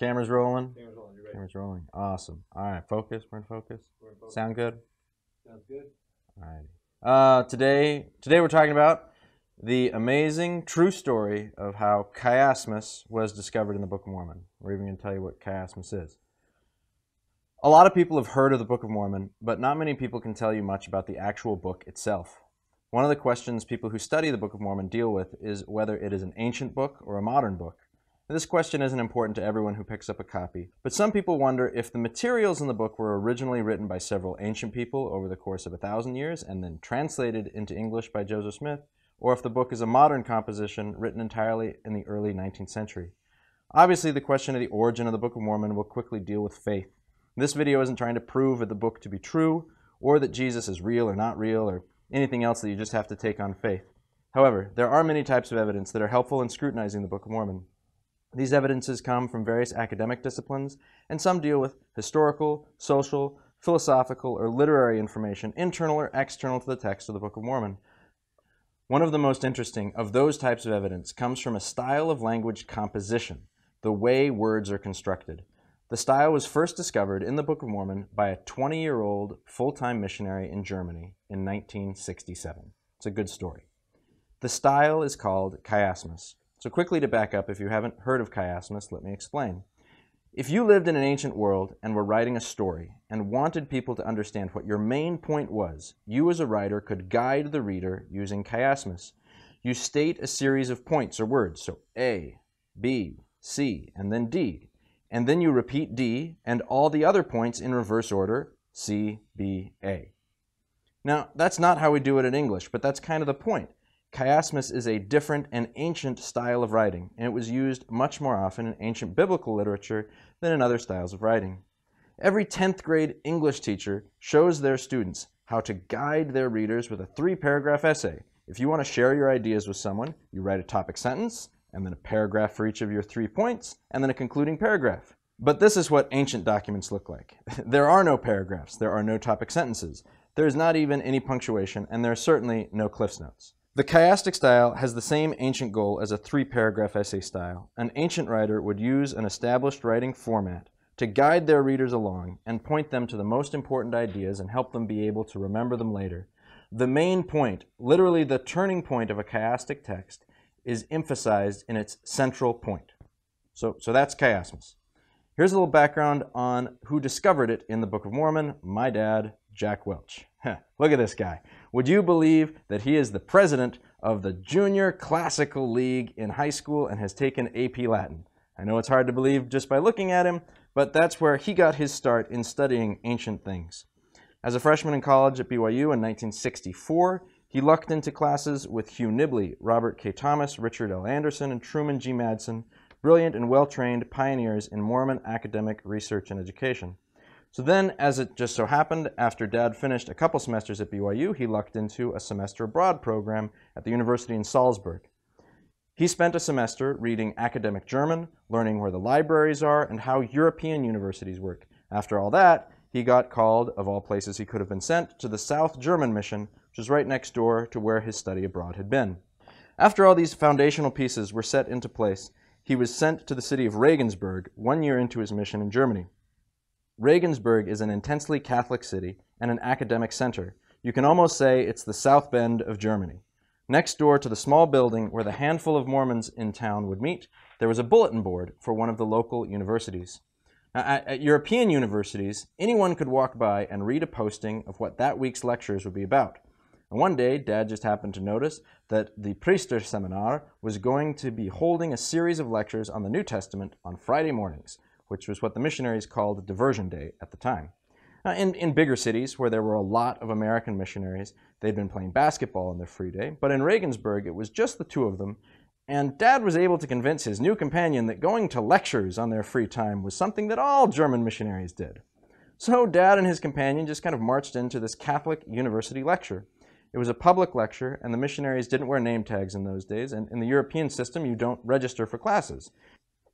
Camera's rolling. Camera's rolling. You ready? Camera's rolling. Awesome. All right, focus. We're in focus. Sound good? Sounds good. All right. Today we're talking about the amazing true story of how quiasmos was discovered in the Book of Mormon. We're even going to tell you what quiasmos is. A lot of people have heard of the Book of Mormon, but not many people can tell you much about the actual book itself. One of the questions people who study the Book of Mormon deal with is whether it is an ancient book or a modern book. This question isn't important to everyone who picks up a copy, but some people wonder if the materials in the book were originally written by several ancient people over the course of 1,000 years and then translated into English by Joseph Smith, or if the book is a modern composition written entirely in the early 19th century. Obviously, the question of the origin of the Book of Mormon will quickly deal with faith. This video isn't trying to prove the book to be true, or that Jesus is real or not real, or anything else that you just have to take on faith. However, there are many types of evidence that are helpful in scrutinizing the Book of Mormon. These evidences come from various academic disciplines, and some deal with historical, social, philosophical, or literary information internal or external to the text of the Book of Mormon. One of the most interesting of those types of evidence comes from a style of language composition, the way words are constructed. The style was first discovered in the Book of Mormon by a 20-year-old full-time missionary in Germany in 1967. It's a good story. The style is called quiasmos. So quickly to back up, if you haven't heard of quiasmos, let me explain. If you lived in an ancient world and were writing a story and wanted people to understand what your main point was, you as a writer could guide the reader using quiasmos. You state a series of points or words, so A, B, C, and then D. And then you repeat D and all the other points in reverse order, C, B, A. Now, that's not how we do it in English, but that's kind of the point. Quiasmos is a different and ancient style of writing, and it was used much more often in ancient biblical literature than in other styles of writing. Every 10th grade English teacher shows their students how to guide their readers with a 3-paragraph essay. If you want to share your ideas with someone, you write a topic sentence, and then a paragraph for each of your 3 points, and then a concluding paragraph. But this is what ancient documents look like. There are no paragraphs, there are no topic sentences, there is not even any punctuation, and there are certainly no Cliff's Notes. The chiastic style has the same ancient goal as a 3-paragraph essay style. An ancient writer would use an established writing format to guide their readers along and point them to the most important ideas and help them be able to remember them later. The main point, literally the turning point of a chiastic text, is emphasized in its central point. So that's quiasmos. Here's a little background on who discovered it in the Book of Mormon, my dad, Jack Welch. Look at this guy. Would you believe that he is the president of the Junior Classical League in high school and has taken AP Latin? I know it's hard to believe just by looking at him, but that's where he got his start in studying ancient things. As a freshman in college at BYU in 1964, he lucked into classes with Hugh Nibley, Robert K. Thomas, Richard L. Anderson, and Truman G. Madsen, brilliant and well-trained pioneers in Mormon academic research and education. So then, as it just so happened, after Dad finished a couple semesters at BYU, he lucked into a semester abroad program at the University in Salzburg. He spent a semester reading academic German, learning where the libraries are, and how European universities work. After all that, he got called, of all places he could have been sent, to the South German mission, which was right next door to where his study abroad had been. After all these foundational pieces were set into place, he was sent to the city of Regensburg 1 year into his mission in Germany. Regensburg is an intensely Catholic city and an academic center. You can almost say it's the South Bend of Germany. Next door to the small building where the handful of Mormons in town would meet, there was a bulletin board for one of the local universities. Now, at European universities, anyone could walk by and read a posting of what that week's lectures would be about. And one day, Dad just happened to notice that the Priester Seminar was going to be holding a series of lectures on the New Testament on Friday mornings, which was what the missionaries called Diversion Day at the time. In bigger cities, where there were a lot of American missionaries, they'd been playing basketball on their free day, but in Regensburg, it was just the two of them, and Dad was able to convince his new companion that going to lectures on their free time was something that all German missionaries did. So Dad and his companion just kind of marched into this Catholic university lecture. It was a public lecture, and the missionaries didn't wear name tags in those days, and in the European system, you don't register for classes.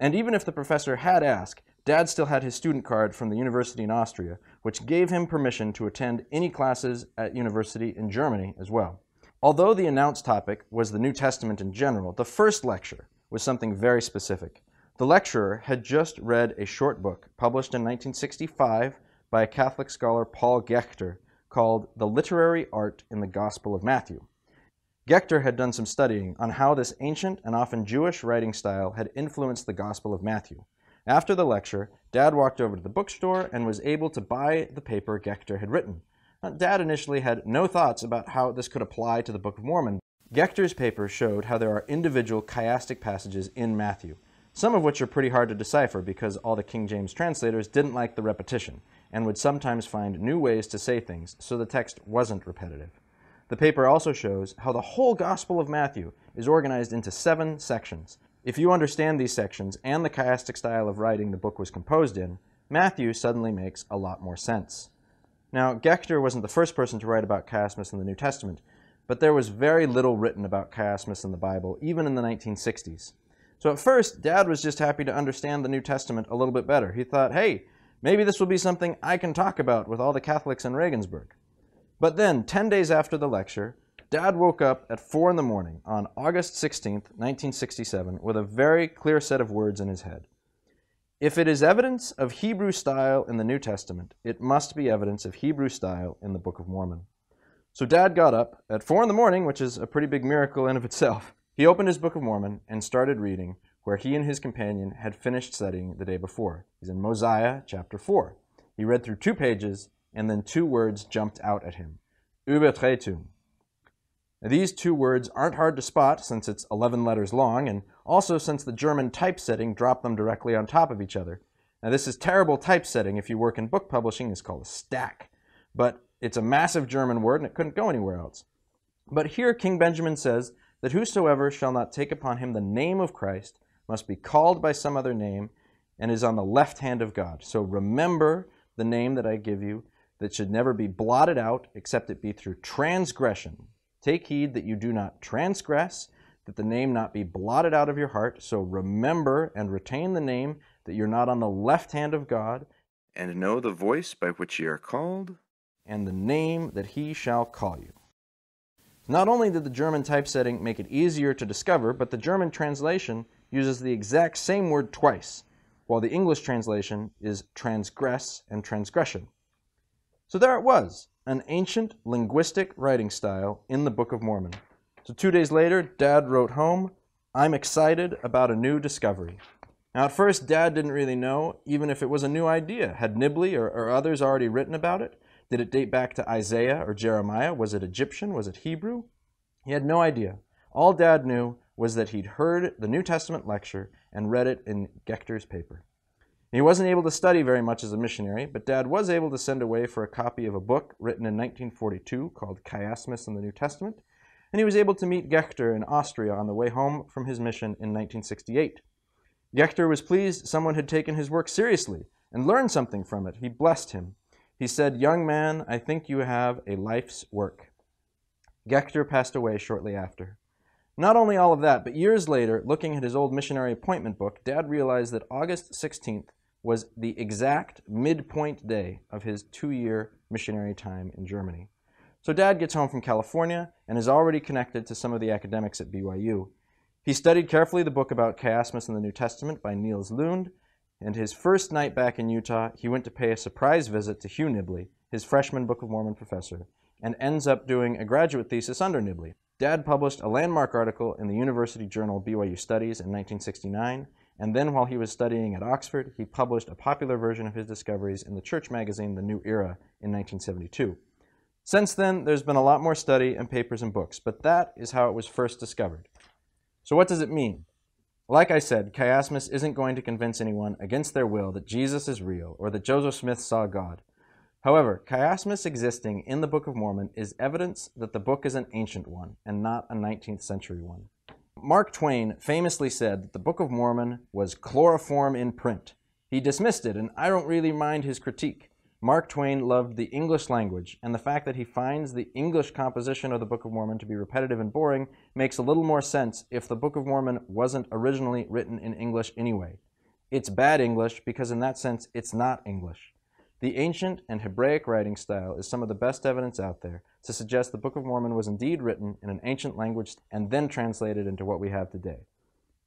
And even if the professor had asked, Dad still had his student card from the university in Austria, which gave him permission to attend any classes at university in Germany as well. Although the announced topic was the New Testament in general, the first lecture was something very specific. The lecturer had just read a short book published in 1965 by a Catholic scholar, Paul Gechter, called The Literary Art in the Gospel of Matthew. Gechter had done some studying on how this ancient and often Jewish writing style had influenced the Gospel of Matthew. After the lecture, Dad walked over to the bookstore and was able to buy the paper Gechter had written. Dad initially had no thoughts about how this could apply to the Book of Mormon. Gechter's paper showed how there are individual chiastic passages in Matthew, some of which are pretty hard to decipher because all the King James translators didn't like the repetition and would sometimes find new ways to say things, so the text wasn't repetitive. The paper also shows how the whole Gospel of Matthew is organized into 7 sections. If you understand these sections and the chiastic style of writing the book was composed in, Matthew suddenly makes a lot more sense. Now, Gechter wasn't the first person to write about chiasmus in the New Testament, but there was very little written about chiasmus in the Bible, even in the 1960s. So at first, Dad was just happy to understand the New Testament a little bit better. He thought, hey, maybe this will be something I can talk about with all the Catholics in Regensburg. But then, 10 days after the lecture, Dad woke up at 4 in the morning on August 16th, 1967, with a very clear set of words in his head. If it is evidence of Hebrew style in the New Testament, it must be evidence of Hebrew style in the Book of Mormon. So Dad got up at 4 in the morning, which is a pretty big miracle in of itself. He opened his Book of Mormon and started reading where he and his companion had finished studying the day before. He's in Mosiah chapter 4. He read through 2 pages, and then 2 words jumped out at him. Übertretung. Now, these 2 words aren't hard to spot since it's 11 letters long, and also since the German typesetting dropped them directly on top of each other. Now, this is terrible typesetting. If you work in book publishing, it's called a stack. But it's a massive German word, and it couldn't go anywhere else. But here King Benjamin says that whosoever shall not take upon him the name of Christ must be called by some other name and is on the left hand of God. So remember the name that I give you, that should never be blotted out, except it be through transgression. Take heed that you do not transgress, that the name not be blotted out of your heart. So remember and retain the name, that you're not on the left hand of God, and know the voice by which ye are called, and the name that he shall call you. Not only did the German typesetting make it easier to discover, but the German translation uses the exact same word twice, while the English translation is transgress and transgression. So there it was, an ancient linguistic writing style in the Book of Mormon. So 2 days later, Dad wrote home, I'm excited about a new discovery. Now at first, Dad didn't really know even if it was a new idea. Had Nibley or others already written about it? Did it date back to Isaiah or Jeremiah? Was it Egyptian? Was it Hebrew? He had no idea. All Dad knew was that he'd heard the New Testament lecture and read it in Gechter's paper. He wasn't able to study very much as a missionary, but Dad was able to send away for a copy of a book written in 1942 called Quiasmos in the New Testament, and he was able to meet Gechter in Austria on the way home from his mission in 1968. Gechter was pleased someone had taken his work seriously and learned something from it. He blessed him. He said, "Young man, I think you have a life's work." Gechter passed away shortly after. Not only all of that, but years later, looking at his old missionary appointment book, Dad realized that August 16th was the exact midpoint day of his 2-year missionary time in Germany. So Dad gets home from California and is already connected to some of the academics at BYU. He studied carefully the book about Quiasmos in the New Testament by Niels Lund, and his first night back in Utah, he went to pay a surprise visit to Hugh Nibley, his freshman Book of Mormon professor, and ends up doing a graduate thesis under Nibley. Dad published a landmark article in the University Journal BYU Studies in 1969, and then while he was studying at Oxford, he published a popular version of his discoveries in the church magazine The New Era in 1972. Since then, there's been a lot more study and papers and books, but that is how it was first discovered. So what does it mean? Like I said, Quiasmos isn't going to convince anyone against their will that Jesus is real or that Joseph Smith saw God. However, Quiasmos existing in the Book of Mormon is evidence that the book is an ancient one and not a 19th century one. Mark Twain famously said that the Book of Mormon was chloroform in print. He dismissed it, and I don't really mind his critique. Mark Twain loved the English language, and the fact that he finds the English composition of the Book of Mormon to be repetitive and boring makes a little more sense if the Book of Mormon wasn't originally written in English anyway. It's bad English because in that sense it's not English. The ancient and Hebraic writing style is some of the best evidence out there to suggest the Book of Mormon was indeed written in an ancient language and then translated into what we have today.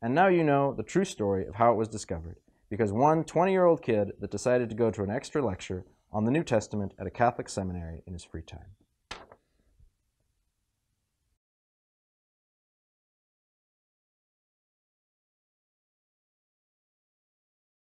And now you know the true story of how it was discovered, because one 20-year-old kid that decided to go to an extra lecture on the New Testament at a Catholic seminary in his free time.